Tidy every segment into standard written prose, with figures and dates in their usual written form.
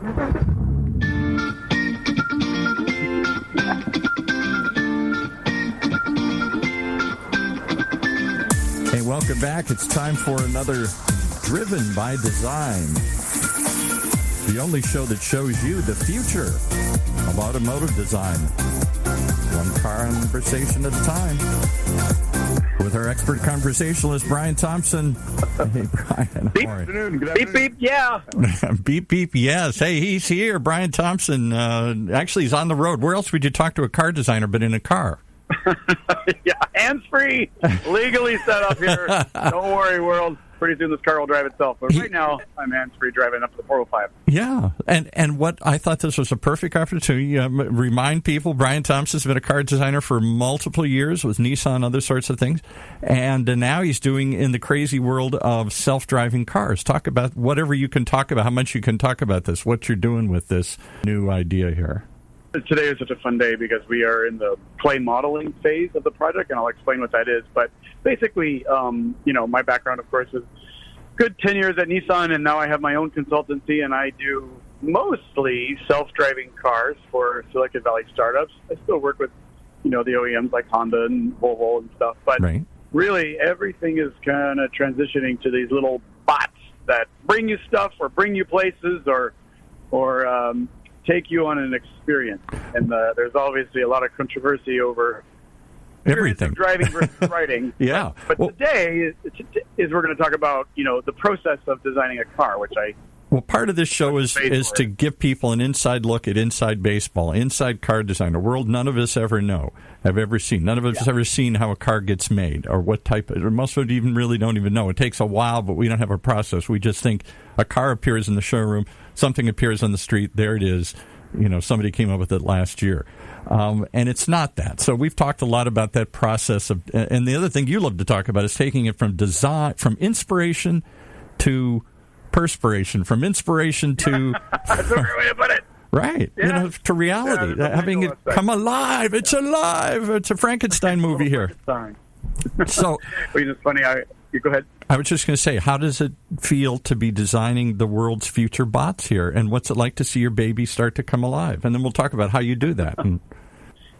Hey, welcome back. It's time for another Driven by Design, the only show that shows you the future of automotive design, one conversation at a time, with our expert conversationalist, Bryan Thompson. Hey, Bryan. Beep, beep, beep, yeah. Beep, beep, yes. Hey, he's here. Bryan Thompson. Actually, he's on the road. Where else would you talk to a car designer but in a car? Yeah, hands-free, legally set up here. Don't worry, world. Pretty soon this car will drive itself. But right now, I'm hands-free driving up to the 405. Yeah, and what I thought this was a perfect opportunity to remind people, Bryan Thompson's been a car designer for multiple years with Nissan, other sorts of things, and now he's doing in the crazy world of self-driving cars. Talk about whatever you can talk about, how much you can talk about this, what you're doing with this new idea here. Today is such a fun day because we are in the clay modeling phase of the project, and I'll explain what that is. But basically, my background, of course, is good 10 years at Nissan, and now I have my own consultancy, and I do mostly self-driving cars for Silicon Valley startups. I still work with, the OEMs like Honda and Volvo and stuff, but really everything is kind of transitioning to these little bots that bring you stuff or bring you places or take you on an experience. And there's obviously a lot of controversy over everything, driving versus writing. Yeah. But today is we're going to talk about, the process of designing a car, which part of this show is to give people an inside look at inside baseball, inside car design, a world none of us ever have ever seen. None of us have ever seen how a car gets made or what type of, or most of it even really don't even know. It takes a while, but we don't have a process. We just think a car appears in the showroom, something appears on the street, there it is. Somebody came up with it last year. And it's not that. So we've talked a lot about that process of, and the other thing you love to talk about is taking it from design, from inspiration to perspiration, from inspiration to that's a great way to put it. Right, yeah. To reality, having it come alive. It's alive. It's a Frankenstein movie here. So, it's funny. You go ahead. I was just going to say, how does it feel to be designing the world's future bots here, and what's it like to see your baby start to come alive? And then we'll talk about how you do that.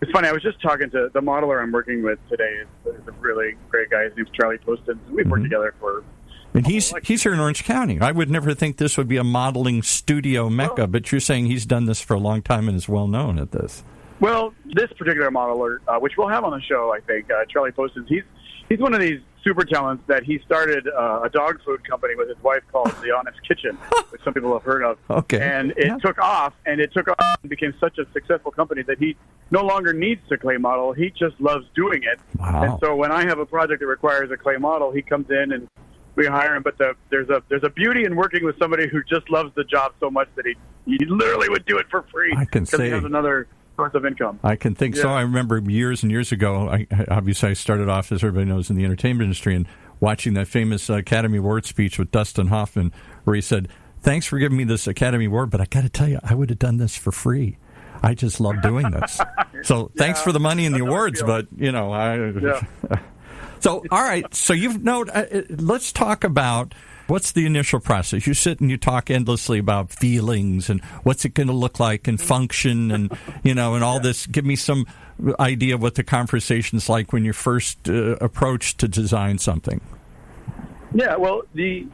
It's funny. I was just talking to the modeler I'm working with today. Is a really great guy. His name's Charlie Poston. We've worked together for. And he's here in Orange County. I would never think this would be a modeling studio mecca, but you're saying he's done this for a long time and is well known at this. Well, this particular modeler, which we'll have on the show, I think, Charlie Poston, he's one of these super talents that he started a dog food company with his wife called The Honest Kitchen, which some people have heard of. Okay. And it took off, and became such a successful company that he no longer needs to clay model. He just loves doing it. Wow. And so when I have a project that requires a clay model, he comes in and we hire him. But there's a beauty in working with somebody who just loves the job so much that he literally would do it for free. I can say he has another source of income. I can think so. I remember years and years ago, I started off, as everybody knows, in the entertainment industry, and watching that famous Academy Award speech with Dustin Hoffman, where he said, "Thanks for giving me this Academy Award, but I got to tell you, I would have done this for free. I just love doing this." So thanks for the money and the awards, but, So, all right, so let's talk about what's the initial process. You sit and you talk endlessly about feelings and what's it going to look like and function and, and all this. Give me some idea of what the conversation's like when you first approach to design something. Yeah, well, the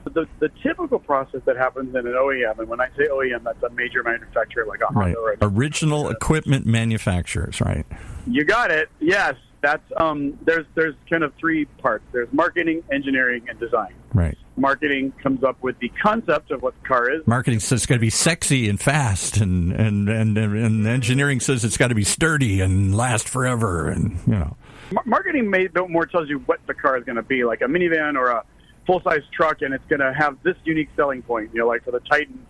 typical process that happens in an OEM, and when I say OEM, that's a major manufacturer like a Honda. Right. Original equipment manufacturers, right? You got it, yes. That's there's kind of three parts. There's marketing, engineering, and design. Right. Marketing comes up with the concept of what the car is. Marketing says it's got to be sexy and fast, and engineering says it's got to be sturdy and last forever, and Marketing more tells you what the car is going to be, like a minivan or a full-size truck, and it's going to have this unique selling point. Like for the Titan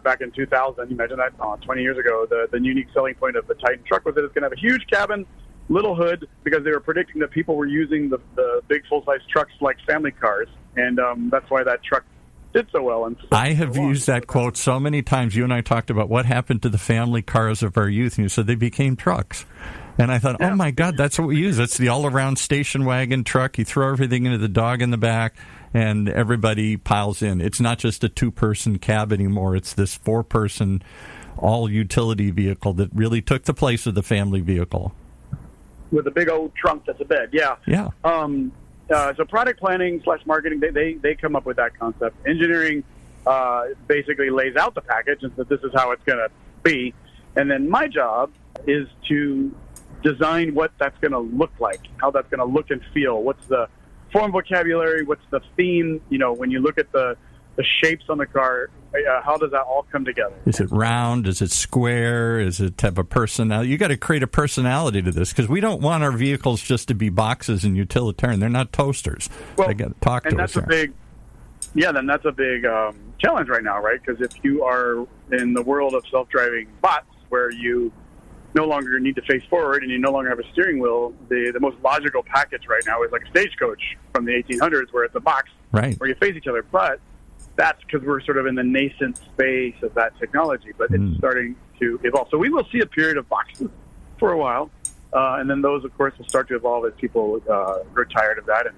back in 2000, imagine that 20 years ago, the unique selling point of the Titan truck was that it's going to have a huge cabin, little hood, because they were predicting that people were using the big full-size trucks like family cars, and that's why that truck did so well. And I have used that quote so many times. You and I talked about what happened to the family cars of our youth, and you said they became trucks. And I thought, oh, my God, that's what we use. That's the all-around station wagon truck. You throw everything into the dog in the back, and everybody piles in. It's not just a 2-person cab anymore. It's this 4-person all-utility vehicle that really took the place of the family vehicle. With a big old trunk that's a bed, yeah. Yeah. So product planning / marketing, they come up with that concept. Engineering basically lays out the package and says this is how it's going to be. And then my job is to design what that's going to look like, how that's going to look and feel. What's the form vocabulary? What's the theme? You know, when you look at the shapes on the car, how does that all come together? Is it round? Is it square? Is it have a personality? You got to create a personality to this, because we don't want our vehicles just to be boxes and utilitarian. They're not toasters. They got to talk to us. And that's a big challenge right now, right? Because if you are in the world of self-driving bots, where you no longer need to face forward and you no longer have a steering wheel, the most logical package right now is like a stagecoach from the 1800s, where it's a box right, where you face each other. But that's because we're sort of in the nascent space of that technology, but it's starting to evolve. So we will see a period of boxes for a while, and then those, of course, will start to evolve as people grow tired of that and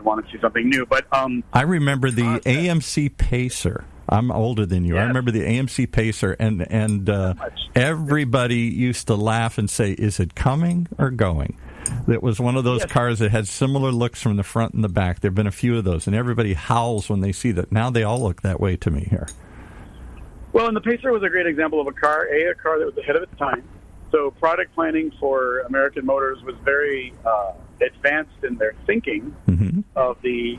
want to see something new. But I remember the AMC Pacer. I'm older than you. Yes. I remember the AMC Pacer, and everybody used to laugh and say, "Is it coming or going?" It was one of those cars that had similar looks from the front and the back. There have been a few of those, and everybody howls when they see that. Now they all look that way to me here. Well, and the Pacer was a great example of a car that was ahead of its time. So product planning for American Motors was very advanced in their thinking of the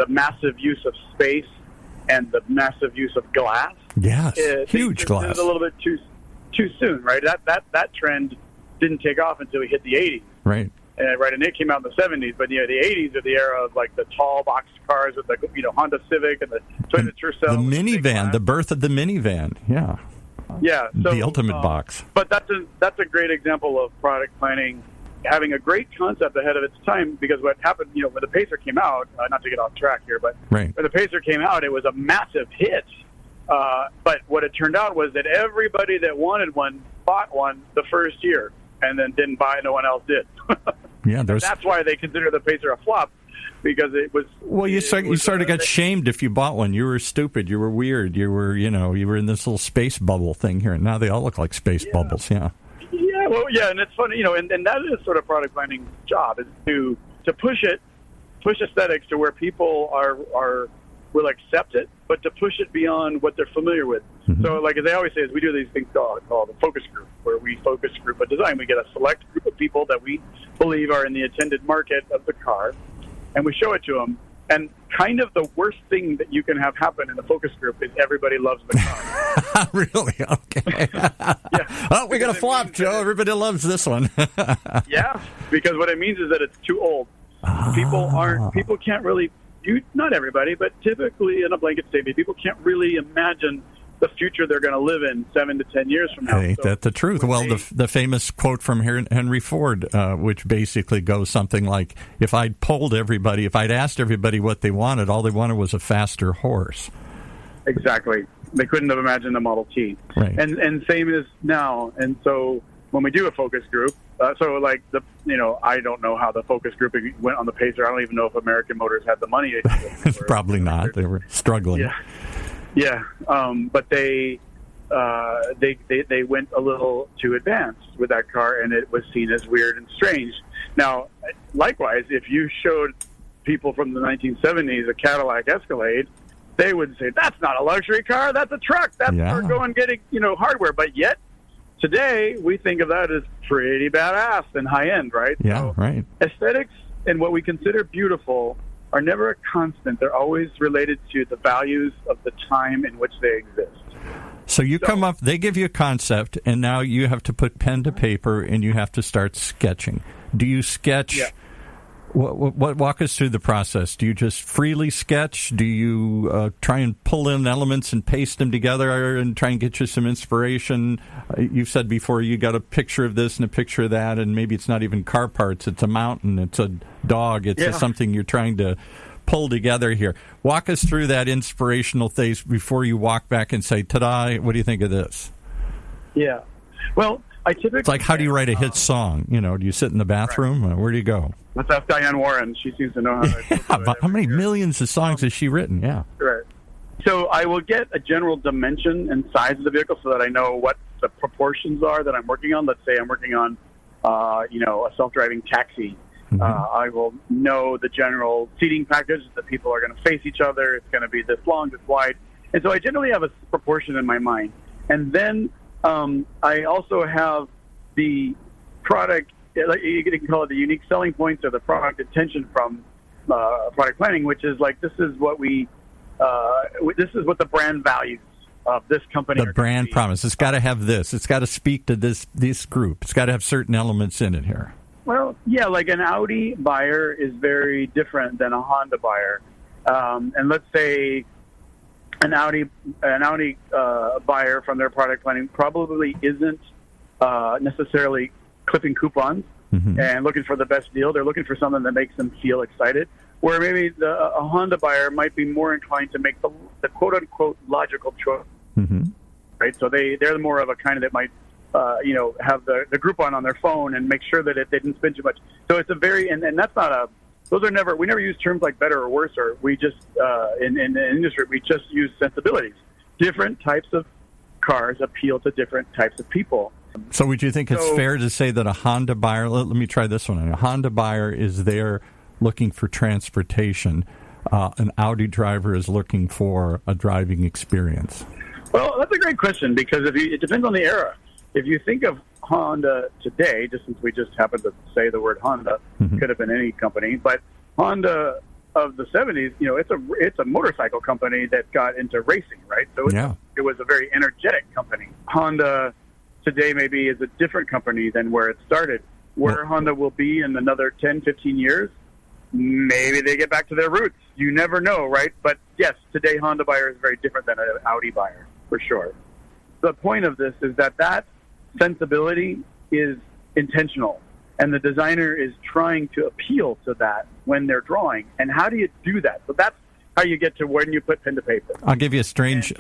massive use of space and the massive use of glass. Yes, huge glass. It was a little bit too soon, right? That trend didn't take off until we hit the 80s. Right. And it came out in the 70s, but the 80s are the era of like the tall box cars with the Honda Civic and the Toyota Tercel. The minivan, the birth of the minivan. Yeah. Yeah. So, the ultimate box. But that's a great example of product planning having a great concept ahead of its time, because what happened, when the Pacer came out, not to get off track here, but when the Pacer came out, it was a massive hit. But what it turned out was that everybody that wanted one bought one the first year and then didn't buy it. No one else did. Yeah, that's why they consider the Pacer a flop, because it was. Well, you sort of got shamed if you bought one. You were stupid. You were weird. You were in this little space bubble thing here, and now they all look like space bubbles. Yeah. Yeah, well, yeah, and it's funny, and that is sort of product planning job, is to push aesthetics to where people will accept it, but to push it beyond what they're familiar with. So, like as they always say, is we do these things called the focus group, where we focus group a design. We get a select group of people that we believe are in the intended market of the car, and we show it to them. And kind of the worst thing that you can have happen in the focus group is everybody loves the car. Really? Okay. Yeah. Oh, we got a flop, Joe. Everybody loves this one. Yeah, because what it means is that it's too old. People can't really, not everybody, but typically in a blanket statement, people can't really imagine the future they're going to live in 7 to 10 years from now. Ain't that the truth? Well, the famous quote from Henry Ford, which basically goes something like, if I'd asked everybody what they wanted, all they wanted was a faster horse. Exactly. They couldn't have imagined a Model T. Right. And same as now. And so when we do a focus group, I don't know how the focus group went on the Pacer. I don't even know if American Motors had the money. Probably not. They were struggling. Yeah. Yeah, but they went a little too advanced with that car, and it was seen as weird and strange. Now, likewise, if you showed people from the 1970s a Cadillac Escalade, they would say, that's not a luxury car, that's a truck, that's for going getting hardware. But yet, today, we think of that as pretty badass and high-end, right? Yeah, right. Aesthetics and what we consider beautiful are never a constant. They're always related to the values of the time in which they exist. So come up, they give you a concept, and now you have to put pen to paper, and you have to start sketching. Do you sketch? Yeah. What walk us through the process? Do you just freely sketch? Do you try and pull in elements and paste them together and try and get you some inspiration? You've said before you got a picture of this and a picture of that, and maybe it's not even car parts. It's a mountain. It's a dog. It's something you're trying to pull together here. Walk us through that inspirational phase before you walk back and say, ta-da, what do you think of this? Yeah. Well, I typically... It's like, how do you write a hit song? Do you sit in the bathroom? Right. Where do you go? Let's ask Diane Warren. She seems to know how to do it. How many millions of songs has she written? Yeah. Right. So I will get a general dimension and size of the vehicle so that I know what the proportions are that I'm working on. Let's say I'm working on, a self-driving taxi. Mm-hmm. I will know the general seating package that people are going to face each other. It's going to be this long, this wide. And so I generally have a proportion in my mind. And then I also have the product, you can call it the unique selling points or the product intention from product planning, which is like, this is what the brand values of this company. The brand promise. It's got to have this. It's got to speak to this group. It's got to have certain elements in it here. Well, yeah, like an Audi buyer is very different than a Honda buyer. And let's say an Audi buyer from their product planning probably isn't necessarily clipping coupons and looking for the best deal. They're looking for something that makes them feel excited. Where maybe a Honda buyer might be more inclined to make the quote-unquote logical choice, right? So they're more of a kind that might, have the Groupon on their phone and make sure that they didn't spend too much. So it's a very, and that's not we never use terms like better or worse, or we just, in the industry, we just use sensibilities. Different types of cars appeal to different types of people. So would you think it's fair to say that a Honda buyer, let me try this one, a Honda buyer is there looking for transportation, an Audi driver is looking for a driving experience? Well, that's a great question because it depends on the era. If you think of Honda today, just since we just happened to say the word Honda, could have been any company, but Honda of the 70s, it's a motorcycle company that got into racing, right? So it was a very energetic company. Honda today maybe is a different company than where it started. Where Honda will be in another 10, 15 years, maybe they get back to their roots. You never know, right? But yes, today Honda buyer is very different than an Audi buyer, for sure. The point of this is that sensibility is intentional, and the designer is trying to appeal to that when they're drawing. And how do you do that? So that's how you get to when you put pen to paper. I'll give you a strange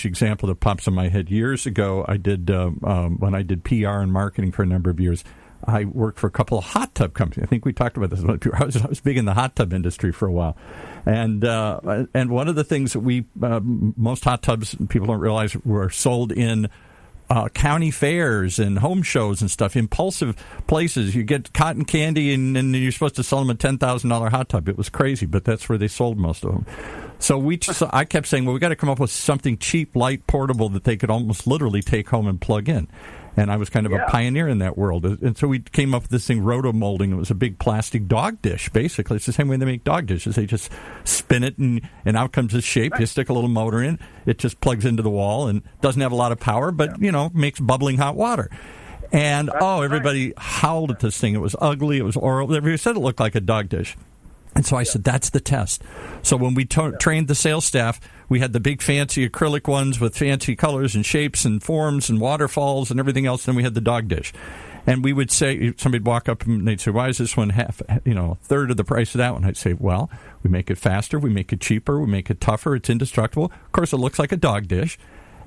example that pops in my head. Years ago, I did when I did PR and marketing for a number of years, I worked for a couple of hot tub companies. I think we talked about this. I was big in the hot tub industry for a while. And one of the things that most hot tubs, people don't realize, were sold in county fairs and home shows and stuff, impulsive places. You get cotton candy and you're supposed to sell them a $10,000 hot tub. It was crazy, but that's where they sold most of them. So I kept saying, well, we got to come up with something cheap, light, portable that they could almost literally take home and plug in. And I was kind of a pioneer in that world. And so we came up with this thing, roto-molding. It was a big plastic dog dish, basically. It's the same way they make dog dishes. They just spin it, and out comes this shape. You stick a little motor in. It just plugs into the wall and doesn't have a lot of power, but, makes bubbling hot water. And, everybody howled at this thing. It was ugly. It was horrible. Everybody said it looked like a dog dish. And so I said, that's the test. So when we trained the sales staff, we had the big fancy acrylic ones with fancy colors and shapes and forms and waterfalls and everything else. Then we had the dog dish. And we would say, somebody'd walk up and they'd say, why is this one a third of the price of that one? I'd say, well, we make it faster, we make it cheaper, we make it tougher, it's indestructible. Of course, it looks like a dog dish.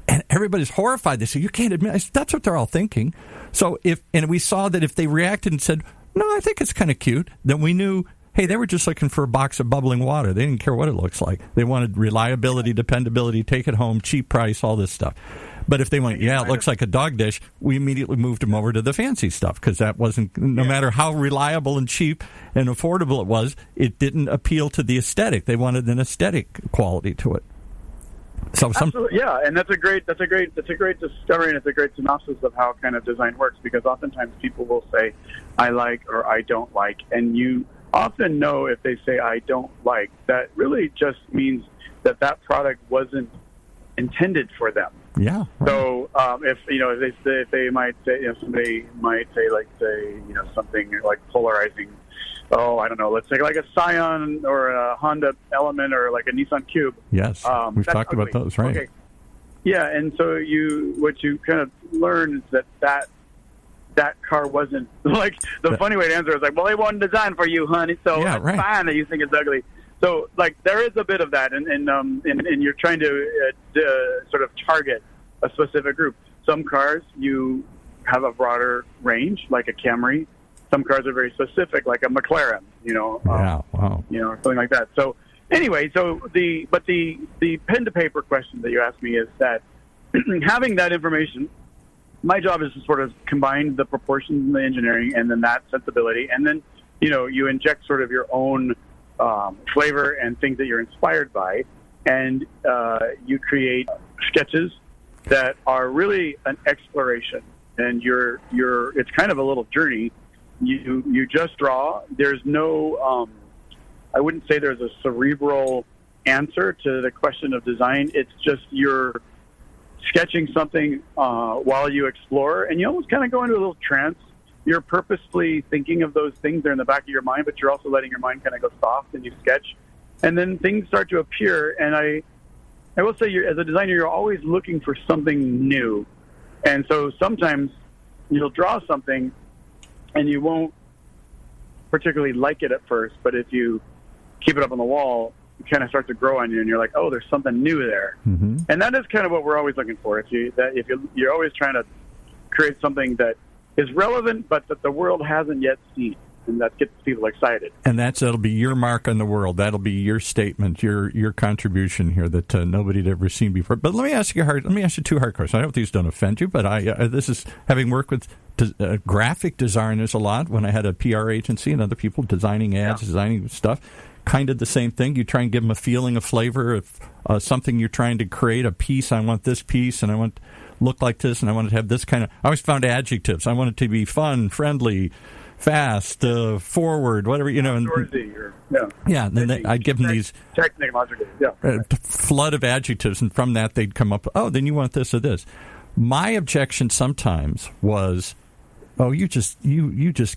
And everybody's horrified. They say, you can't admit. I said, that's what they're all thinking. So we saw that if they reacted and said, no, I think it's kind of cute, then we knew, hey, they were just looking for a box of bubbling water. They didn't care what it looks like. They wanted reliability, dependability, take it home, cheap price, all this stuff. But if they went, it looks like a dog dish, we immediately moved them over to the fancy stuff because that wasn't, no matter how reliable and cheap and affordable it was, it didn't appeal to the aesthetic. They wanted an aesthetic quality to it. So absolutely, and that's a great discovery, and it's a great synopsis of how kind of design works, because oftentimes people will say, I like or I don't like, and you often know if they say I don't like, that really just means that product wasn't intended for them. Yeah. Right. So if they might say, somebody might say something like polarizing. Oh, I don't know. Let's take like a Scion or a Honda Element or like a Nissan Cube. Yes, we've talked about those, right? Okay. Yeah, and so what you kind of learn is that car wasn't like the funny way to answer is like, well, they wasn't designed for you, honey. So it's fine that you think it's ugly. So like there is a bit of that, and you're trying to sort of target a specific group. Some cars you have a broader range, like a Camry. Some cars are very specific, like a McLaren, Wow. Something like that. So anyway, the pen to paper question that you asked me is that having that information, my job is to sort of combine the proportions in the engineering and then that sensibility, and then you inject sort of your own flavor and things that you're inspired by, and you create sketches that are really an exploration, and it's kind of a little journey. You just draw. There's no I wouldn't say there's a cerebral answer to the question of design. It's just you're sketching something while you explore, and you almost kind of go into a little trance. You're purposefully thinking of those things. They're in the back of your mind, but you're also letting your mind kind of go soft, and you sketch. And then things start to appear, and I will say, as a designer, you're always looking for something new. And so sometimes you'll draw something, and you won't particularly like it at first, but if you keep it up on the wall, it kind of starts to grow on you, and you're like, oh, there's something new there. Mm-hmm. And that is kind of what we're always looking for. You're always trying to create something that is relevant, but that the world hasn't yet seen, and that gets people excited. And that'll be your mark on the world. That'll be your statement, your contribution here that nobody had ever seen before. But let me ask you two hard questions. I hope these don't offend you, but this is having worked with graphic designers a lot when I had a PR agency and other people designing ads, designing stuff. Kind of the same thing. You try and give them a feeling, a flavor of something you're trying to create, a piece. I want this piece, and I want look like this, and I want it to have this kind of. I always found adjectives. I want it to be fun, friendly, fast, forward, whatever, And then I'd give them these technological, flood of adjectives, and from that they'd come up. Oh, then you want this or this. My objection sometimes was, oh, you just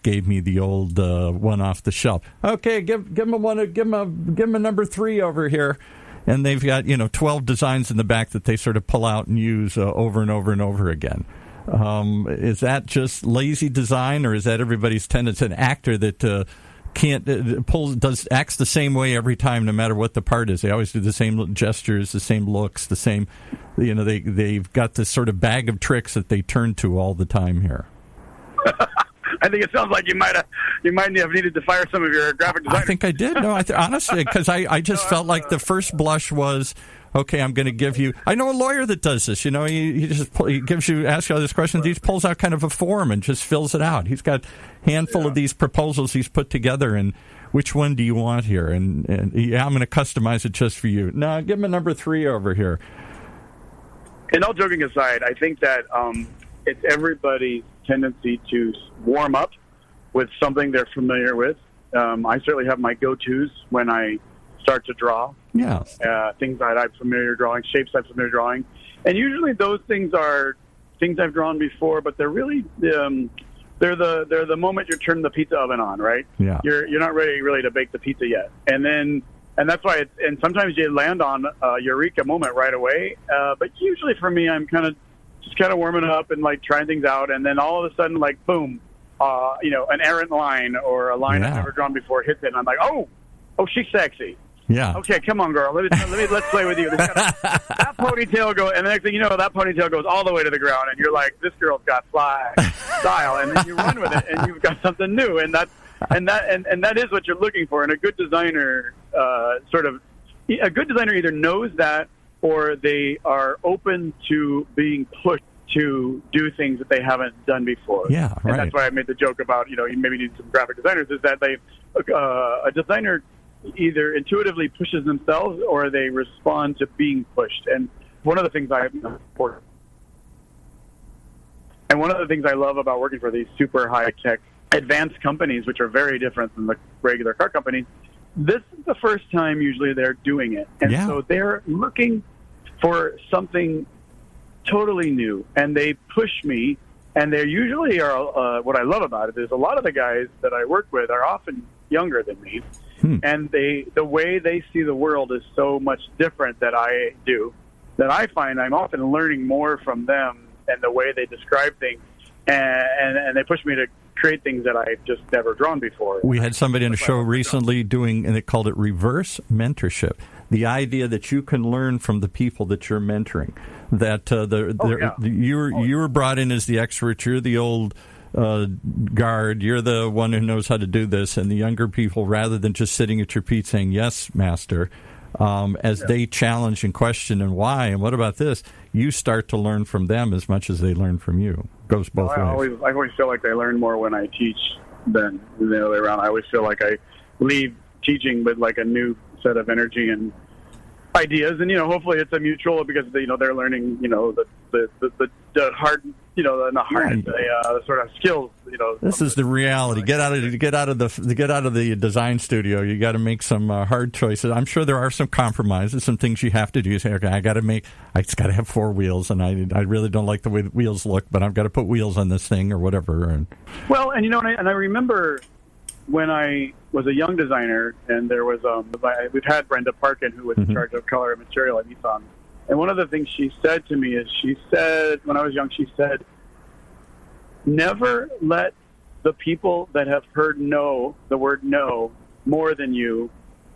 gave me the old one off the shelf. Okay, give them a number 3 over here. And they've got 12 designs in the back that they sort of pull out and use over and over and over again. Is that just lazy design, or is that everybody's tendency? An actor that acts the same way every time, no matter what the part is. They always do the same gestures, the same looks, the same. They've got this sort of bag of tricks that they turn to all the time here. I think it sounds like you might have needed to fire some of your graphic designers. I think I did. No, honestly, because I just felt like the first blush was, okay, I'm going to give you. I know a lawyer that does this. He gives you, asks you all these questions. He pulls out kind of a form and just fills it out. He's got a handful of these proposals he's put together, and which one do you want here? And I'm going to customize it just for you. No, give him a number 3 over here. And all joking aside, I think that it's everybody's tendency to warm up with something they're familiar with. I certainly have my go-tos when I start to draw. Yeah. Things that I'm familiar drawing, shapes I'm familiar drawing. And usually those things are things I've drawn before, but they're really they're the moment you turn the pizza oven on, right? Yeah. You're not ready really to bake the pizza yet. And that's why and sometimes you land on a eureka moment right away. But usually for me, I'm kind of warming up and like trying things out, and then all of a sudden, like boom, an errant line or a line I've never drawn before hits it, and I'm like, oh, she's sexy. Yeah. Okay, come on, girl. Let's play with you. That ponytail goes, and the next thing you know, that ponytail goes all the way to the ground, and you're like, this girl's got fly style, and then you run with it, and you've got something new, and that is what you're looking for. And a good designer, a good designer either knows that, or they are open to being pushed to do things that they haven't done before. Yeah, right. And that's why I made the joke about, you maybe need some graphic designers, is that a designer either intuitively pushes themselves or they respond to being pushed. And one of the things I love about working for these super high-tech advanced companies, which are very different than the regular car companies, this is the first time usually they're doing it. And so they're looking for something totally new, and they push me, and they usually are, what I love about it is a lot of the guys that I work with are often younger than me, and the way they see the world is so much different than I do, that I find I'm often learning more from them and the way they describe things, and they push me to create things that I've just never drawn before. We had somebody on a show recently doing, and they called it reverse mentorship. The idea that you can learn from the people that you're mentoring. That you were brought in as the expert. You're the old guard. You're the one who knows how to do this. And the younger people, rather than just sitting at your feet saying, yes, master, as they challenge and question and why and what about this, you start to learn from them as much as they learn from you. It goes both ways. I always feel like I learn more when I teach than the other way around. I always feel like I leave teaching with like a new set of energy and ideas, and hopefully it's a mutual, because they're learning the hard the sort of skills. This is the reality. Get out of the design studio. You got to make some hard choices. I'm sure there are some compromises, some things you have to do. You say, okay, it's got to have 4 wheels, and I really don't like the way the wheels look, but I've got to put wheels on this thing or whatever. And I remember when I was a young designer, and there was we've had Brenda Parkin, who was in charge of color and material at Nissan. And one of the things she said to me is, when I was young, she said, never let the people that have heard the word no, more than you,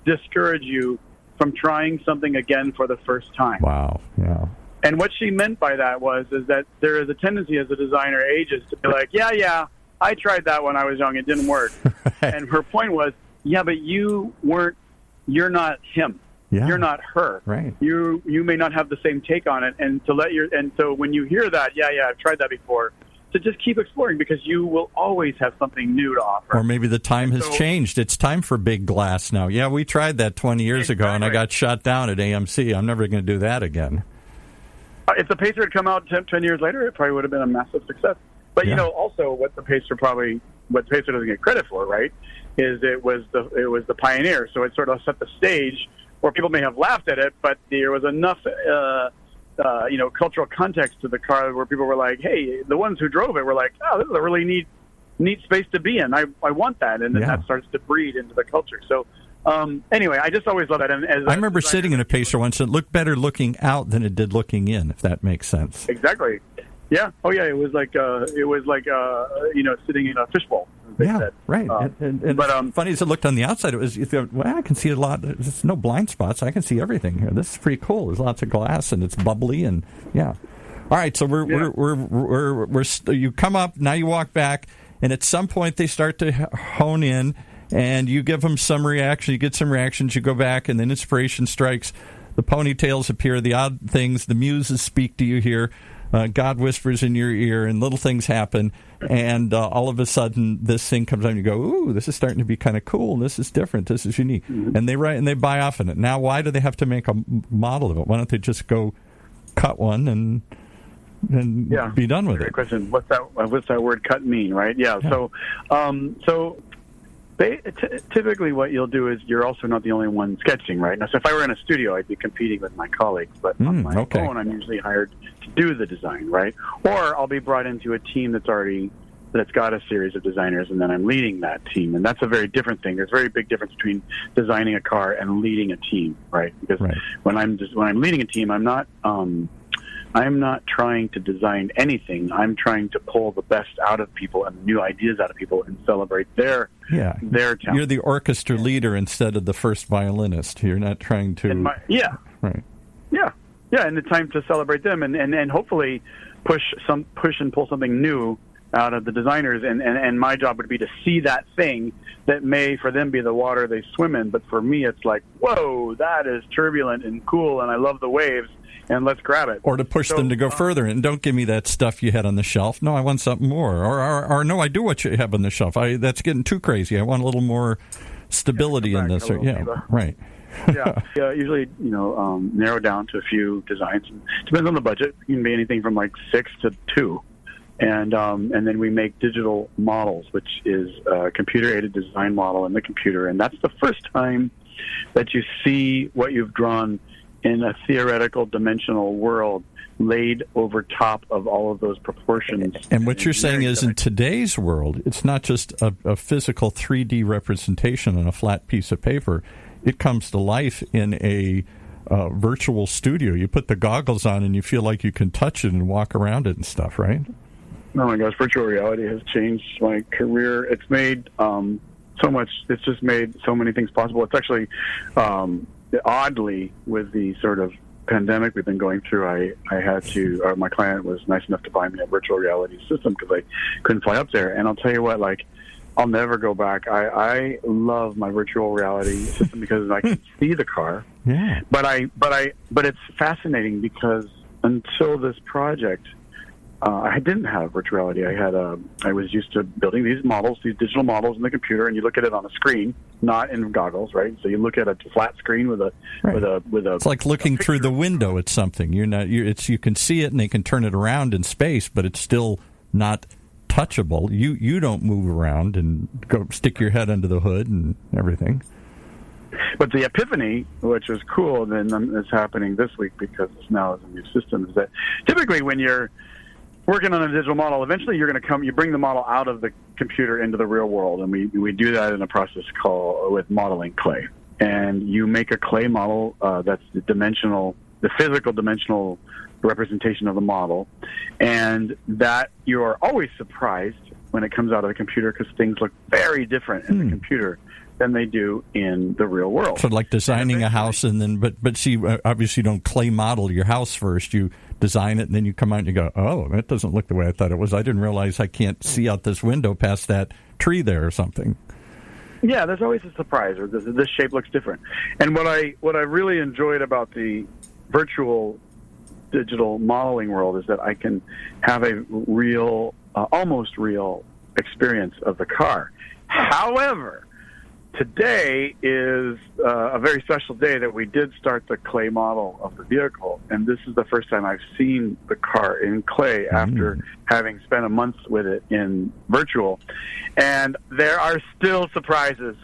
discourage you from trying something again for the first time. Wow, yeah. And what she meant by that is that there is a tendency as a designer ages to be like, yeah, I tried that when I was young, it didn't work. Right. And her point was, yeah, but you're not him. Yeah. You're not her. Right. You may not have the same take on it, and so when you hear that, yeah, I've tried that before, to just keep exploring, because you will always have something new to offer. Or maybe the time has changed. It's time for big glass now. Yeah, we tried that 20 years ago, and I got shot down at AMC. I'm never going to do that again. If the Pacer had come out 10 years later, it probably would have been a massive success. But also what the Pacer doesn't get credit for, right, is it was the pioneer. So it sort of set the stage where people may have laughed at it, but there was enough cultural context to the car where people were like, hey, the ones who drove it were like, oh, this is a really neat space to be in. I want that, and then that starts to breed into the culture. So anyway, I just always love that. And I remember sitting in a Pacer once. It looked better looking out than it did looking in, if that makes sense. Exactly. Yeah. Oh, yeah. It was like sitting in a fishbowl. Yeah. Right. But funny as it looked on the outside, it was. I can see a lot. There's no blind spots. I can see everything here. This is pretty cool. There's lots of glass, and it's bubbly, and yeah. All right. So you come up now. You walk back, and at some point they start to hone in, and you give them some reaction. You get some reactions. You go back, and then inspiration strikes. The ponytails appear. The odd things. The muses speak to you here. God whispers in your ear, and little things happen, and all of a sudden this thing comes out, and you go, ooh, this is starting to be kind of cool, this is different, this is unique. Mm-hmm. And they buy off on it. Now, why do they have to make a model of it? Why don't they just go cut one and be done with it? Great question. What's that word cut mean, right? Yeah. So typically what you'll do is you're also not the only one sketching, right? Now, so if I were in a studio, I'd be competing with my colleagues, but on my own, I'm usually hired to do the design, right? Or I'll be brought into a team that's got a series of designers, and then I'm leading that team, and that's a very different thing. There's a very big difference between designing a car and leading a team, right? Because when I'm leading a team, I'm not trying to design anything. I'm trying to pull the best out of people and new ideas out of people and celebrate their talent. You're the orchestra leader instead of the first violinist. You're not trying to... Right. Yeah, and it's time to celebrate them and hopefully push and pull something new out of the designers. And my job would be to see that thing that may, for them, be the water they swim in. But for me, it's like, whoa, that is turbulent and cool, and I love the waves. And let's grab it. Or to push them to go further. And don't give me that stuff you had on the shelf. No, I want something more. Or no, I do what you have on the shelf. That's getting too crazy. I want a little more stability in this. Right. Usually, narrow down to a few designs. Depends on the budget. It can be anything from like 6 to 2. And then we make digital models, which is a computer-aided design model in the computer. And that's the first time that you see what you've drawn in a theoretical dimensional world laid over top of all of those proportions. And what you're saying is, in today's world, it's not just a physical 3D representation on a flat piece of paper. It comes to life in a virtual studio. You put the goggles on and you feel like you can touch it and walk around it and stuff, right? Oh my gosh, virtual reality has changed my career. It's made so much. It's just made so many things possible. It's actually... oddly, with the sort of pandemic we've been going through, I had to, or my client was nice enough to buy me a virtual reality system because I couldn't fly up there. And I'll tell you what, like, I'll never go back. I love my virtual reality system because I can see the car. Yeah. But it's fascinating because until this project, I didn't have virtual reality. I was used to building these models, these digital models in the computer, and you look at it on a screen, not in goggles, right? So you look at a flat screen with a. It's like looking through the window at something. You can see it and they can turn it around in space, but it's still not touchable. You don't move around and go stick your head under the hood and everything. But the epiphany, which is cool, and then it's happening this week because it's now a new system, is that typically when you're working on a digital model, eventually you're going to you bring the model out of the computer into the real world, and we do that in a process called with modeling clay. And you make a clay model that's the physical dimensional representation of the model, and that you are always surprised when it comes out of the computer because things look very different in the computer than they do in the real world. So like designing a house and then, but see, obviously you don't clay model your house first. You design it and then you come out and you go, oh, that doesn't look the way I thought it was. I didn't realize I can't see out this window past that tree there or something. Yeah, there's always a surprise, or this shape looks different. And what I really enjoyed about the virtual digital modeling world is that I can have a real, almost real experience of the car. However, today is a very special day that we did start the clay model of the vehicle, and this is the first time I've seen the car in clay after having spent a month with it in virtual. And there are still surprises.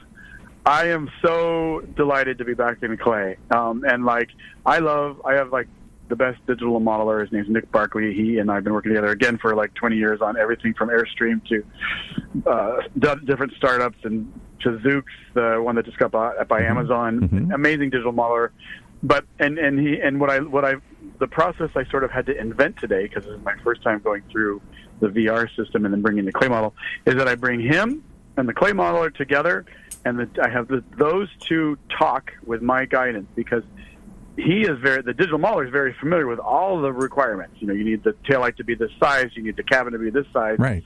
I am so delighted to be back in clay. And like, I have like the best digital modeler. His name's Nick Barkley. He and I have been working together again for like 20 years on everything from Airstream to different startups, and to Zoox, the one that just got bought by Amazon. Amazing digital modeler. But the process I sort of had to invent today, because this is my first time going through the VR system and then bringing the clay model, is that I bring him and the clay modeler together, and I have those two talk with my guidance, because the digital modeler is very familiar with all the requirements. You need the taillight to be this size, you need the cabin to be this size. Right.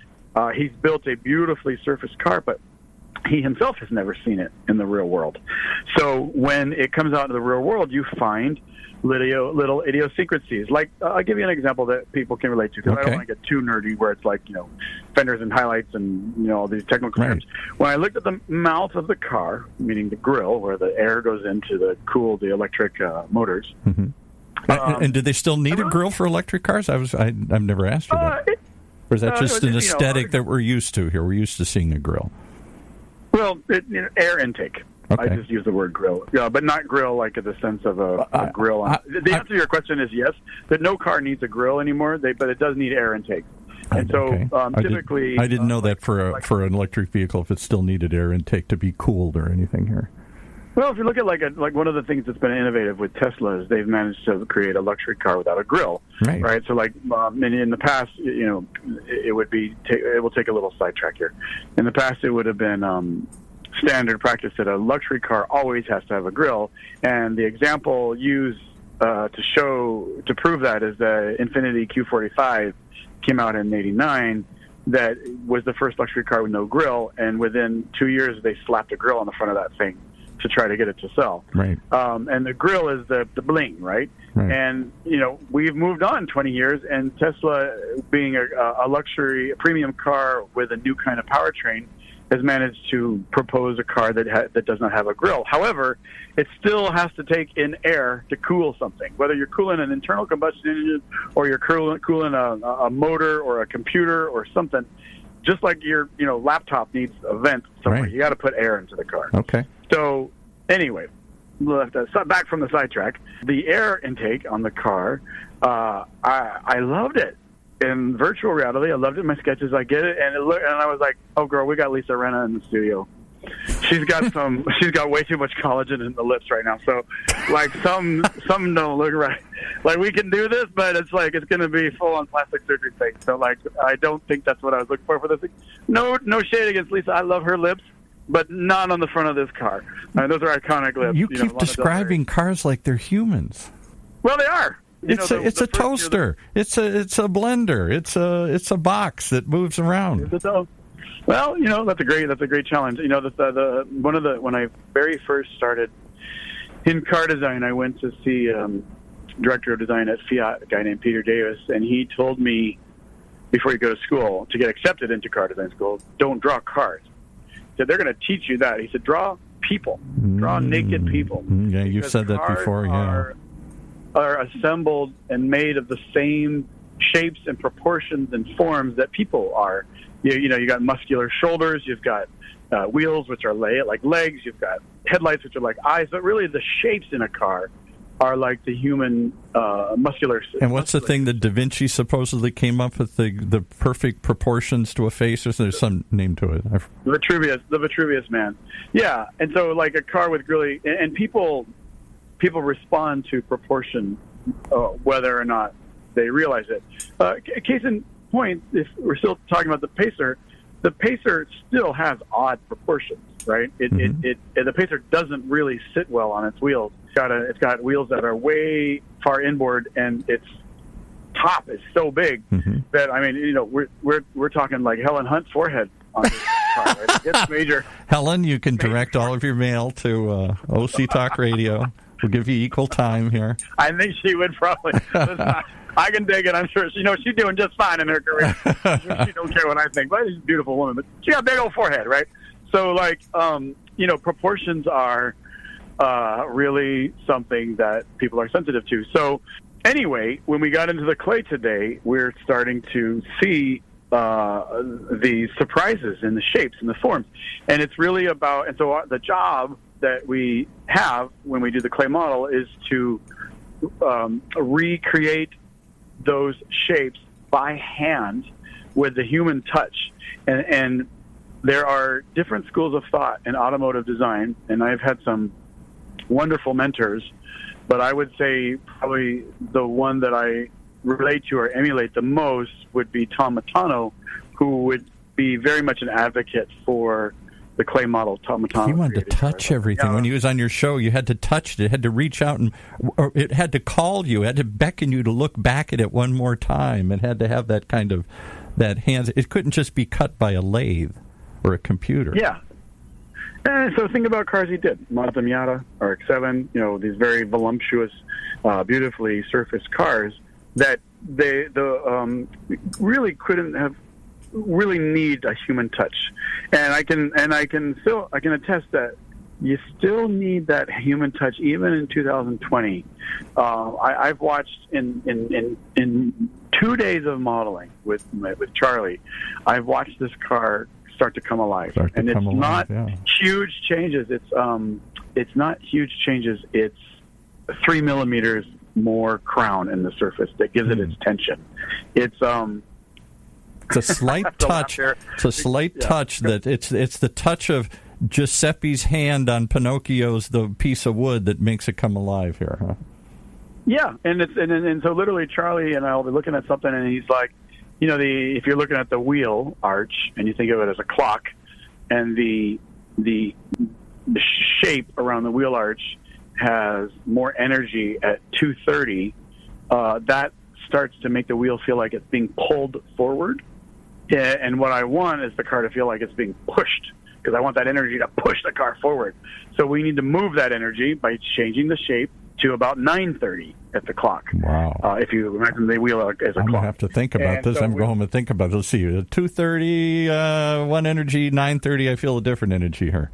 He's built a beautifully surfaced car, but he himself has never seen it in the real world. So when it comes out into the real world, you find little idiosyncrasies. Like, I'll give you an example that people can relate to, because I don't want to get too nerdy where it's like, fenders and highlights and, all these technical terms. When I looked at the mouth of the car, meaning the grill, where the air goes into the electric motors. And do they still need a grill for electric cars? I've never asked you that. Or is that just an aesthetic that we're used to here? We're used to seeing a grill. Well, air intake. Okay. I just use the word grill, but not grill like in the sense of a grill. The answer to your question is yes, that no car needs a grill anymore, but it does need air intake. And so typically... I didn't know that for an electric vehicle, if it still needed air intake to be cooled or anything here. Well, if you look at like one of the things that's been innovative with Tesla is they've managed to create a luxury car without a grill, right? So like in the past, it will take a little sidetrack here. In the past, it would have been standard practice that a luxury car always has to have a grill, and the example used to prove that is the Infiniti Q45 came out in '89. That was the first luxury car with no grill, and within 2 years they slapped a grill on the front of that thing to try to get it to sell. Right. And the grill is the bling, right? And, we've moved on 20 years, and Tesla, being a luxury, a premium car with a new kind of powertrain, has managed to propose a car that does not have a grill. However, it still has to take in air to cool something, whether you're cooling an internal combustion engine or you're cooling a motor or a computer or something. Just like your laptop needs a vent somewhere, you got to put air into the car. Okay. So anyway, back from the sidetrack, the air intake on the car, I loved it. In virtual reality, I loved it in my sketches. I get it, and I was like, "Oh, girl, we got Lisa Renna in the studio. She's got way too much collagen in the lips right now. So, like, some don't look right. Like, we can do this, but it's like it's going to be full on plastic surgery face. So, like, I don't think that's what I was looking for this thing. No shade against Lisa. I love her lips, but not on the front of this car. Those are iconic lips. You keep describing cars like they're humans. Well, they are. It's a toaster. It's a blender. It's a box that moves around. Well, that's a great challenge. When I very first started in car design, I went to see director of design at Fiat, a guy named Peter Davis, and he told me before you go to school to get accepted into car design school, don't draw cars. He said they're going to teach you that. He said draw people, draw naked people. Yeah, you've said that before. Yeah. Are assembled and made of the same shapes and proportions and forms that people are. You got muscular shoulders, you've got wheels, which are like legs, you've got headlights, which are like eyes, but really the shapes in a car are like the human muscular. And what's the thing that Da Vinci supposedly came up with, the perfect proportions to a face? Or there's some name to it. The Vitruvius Man. Yeah, and so like a car with really, and people respond to proportion, whether or not they realize it. Case in point, if we're still talking about the Pacer still has odd proportions, right? The Pacer doesn't really sit well on its wheels. It's got wheels that are way far inboard, and its top is so big that we're talking like Helen Hunt forehead on this car. Right? It's major. Helen, you can direct all of your mail to OC Talk Radio. We'll give you equal time here. I think she would probably. I can dig it. I'm sure. She's doing just fine in her career. She don't care what I think. But she's a beautiful woman. But she got a big old forehead, right? So, proportions are really something that people are sensitive to. So, anyway, when we got into the clay today, we're starting to see the surprises in the shapes and the forms. And it's really about, and so the job that we have when we do the clay model is to recreate those shapes by hand with the human touch. And there are different schools of thought in automotive design, and I've had some wonderful mentors, but I would say probably the one that I relate to or emulate the most would be Tom Matano, who would be very much an advocate for the clay model. Tom Matano. He wanted to touch everything. Yeah. When he was on your show, you had to touch it. It had to reach out, or it had to call you. It had to beckon you to look back at it one more time. It had to have that kind of, that hands. It couldn't just be cut by a lathe or a computer. Yeah. And so think about cars he did. Mazda Miata, RX-7, these very voluptuous, beautifully surfaced cars that they really couldn't have really need a human touch. And I can attest that you still need that human touch even in 2020. I've watched in 2 days of modeling with Charlie, I've watched this car start to come alive. It's not huge changes. It's not huge changes. It's 3 millimeters more crown in the surface that gives it its tension. It's a slight touch. It's a slight touch that it's the touch of Giuseppe's hand on Pinocchio's the piece of wood that makes it come alive here, huh? Yeah, and so literally Charlie and I will be looking at something, and he's like, if you're looking at the wheel arch and you think of it as a clock, and the shape around the wheel arch has more energy at 230, that starts to make the wheel feel like it's being pulled forward. And what I want is the car to feel like it's being pushed, because I want that energy to push the car forward. So we need to move that energy by changing the shape to about 9:30 at the clock. Wow. If you imagine the wheel as a clock. I'm going to have to think about this. I'm going to go home and think about it. Let's see. 2:30, one energy, 9:30, I feel a different energy here.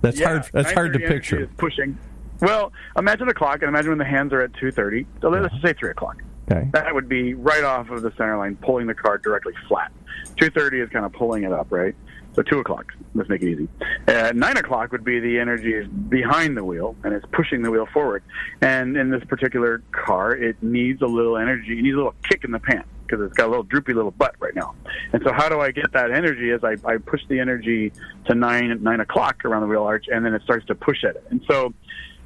That's hard. That's hard to picture. Is pushing. Well, imagine a clock, and imagine when the hands are at 2:30. So let's just say 3 o'clock. Okay. That would be right off of the center line, pulling the car directly flat. 2:30 is kind of pulling it up, right? So 2 o'clock. Let's make it easy. 9 o'clock would be the energy behind the wheel, and it's pushing the wheel forward. And in this particular car, it needs a little energy. It needs a little kick in the pants, because it's got a little droopy little butt right now. And so how do I get that energy? Is I push the energy to 9 o'clock around the wheel arch, and then it starts to push at it. And so,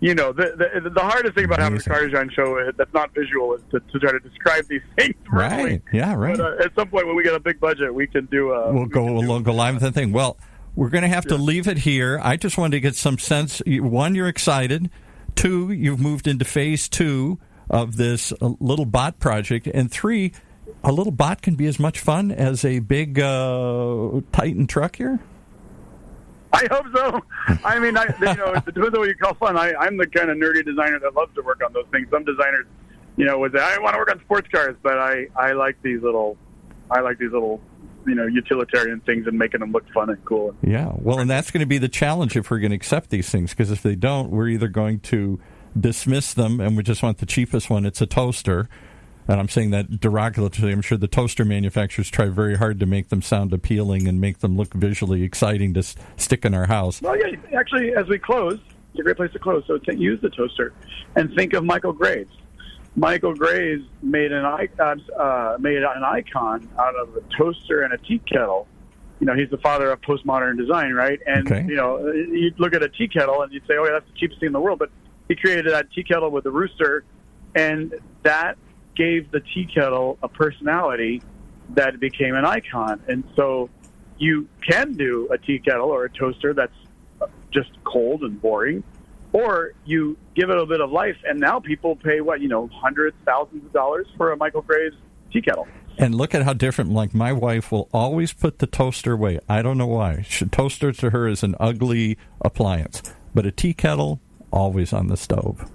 the hardest thing about having a car design show that's not visual is to try to describe these things. Right. Yeah, right. But at some point when we get a big budget, we can do we'll go live with the thing. Well, we're going to have to leave it here. I just wanted to get some sense. 1, you're excited. 2, you've moved into phase 2 of this little bot project. And 3, a little bot can be as much fun as a big Titan truck here? I hope so. I mean, it depends on what you call fun. I'm the kind of nerdy designer that loves to work on those things. Some designers, would say, I want to work on sports cars, but I like these little, utilitarian things and making them look fun and cool. Yeah, well, and that's going to be the challenge if we're going to accept these things, because if they don't, we're either going to dismiss them and we just want the cheapest one. It's a toaster. And I'm saying that derogatorily. I'm sure the toaster manufacturers try very hard to make them sound appealing and make them look visually exciting to stick in our house. Well, yeah, actually, as we close, it's a great place to close. So use the toaster and think of Michael Graves. Michael Graves made an icon out of a toaster and a tea kettle. He's the father of postmodern design, right? And, you'd look at a tea kettle and you'd say, oh, yeah, that's the cheapest thing in the world. But he created that tea kettle with a rooster, and that gave the tea kettle a personality that became an icon. And so you can do a tea kettle or a toaster that's just cold and boring, or you give it a bit of life, and now people pay, hundreds, thousands of dollars for a Michael Graves tea kettle. And look at how different, like my wife will always put the toaster away. I don't know why. Toaster to her is an ugly appliance, but a tea kettle, always on the stove.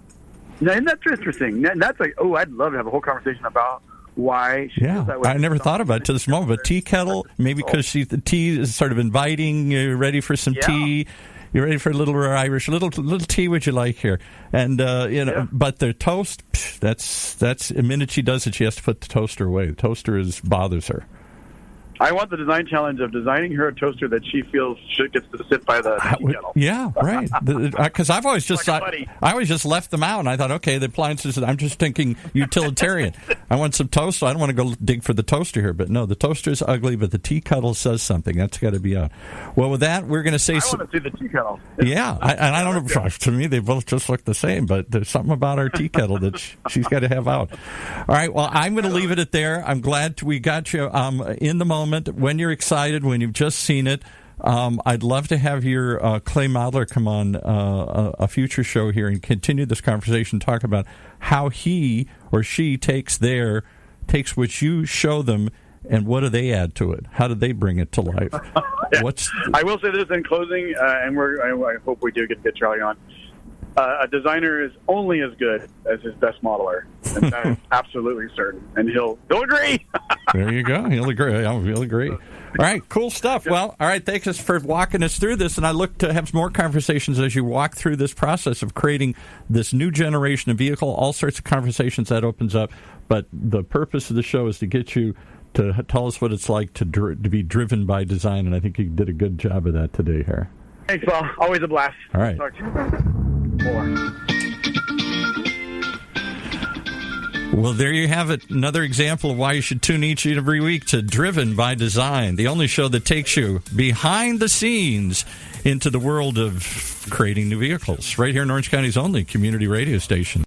Now, isn't that interesting? That's like, I'd love to have a whole conversation about why she feels that way. I never thought about it to this moment, but tea kettle, maybe because the tea is sort of inviting, you're ready for some tea, you're ready for a little Irish, little tea would you like here? And, but the toast, that's the minute she does it, she has to put the toaster away. The toaster bothers her. I want the design challenge of designing her a toaster that she feels gets to sit by the tea kettle. Yeah, right. Because I've always just I always just left them out, and I thought, okay, the appliances. I'm just thinking utilitarian. I want some toast, so I don't want to go dig for the toaster here. But no, the toaster is ugly, but the tea kettle says something. That's got to be out. Well, with that, we're going to say. I want to see the tea kettle. Yeah, I don't know. To me, they both just look the same, but there's something about our tea kettle that she's got to have out. All right. Well, I'm going to leave it at there. I'm glad we got you in the moment. When you're excited, when you've just seen it, I'd love to have your clay modeler come on a future show here and continue this conversation, talk about how he or she takes what you show them and what do they add to it? How do they bring it to life? I will say this in closing, and I hope we do get Charlie on. A designer is only as good as his best modeler, and that is absolutely certain. And he'll agree. There you go. He'll agree. All right, cool stuff. Well, all right, thanks for walking us through this, and I look to have more conversations as you walk through this process of creating this new generation of vehicle, all sorts of conversations that opens up. But the purpose of the show is to get you to tell us what it's like to be driven by design, and I think you did a good job of that today here. Thanks, Paul. Always a blast. All right. Talk to you more. Well, there you have it. Another example of why you should tune each and every week to Driven by Design, the only show that takes you behind the scenes into the world of creating new vehicles, right here in Orange County's only community radio station.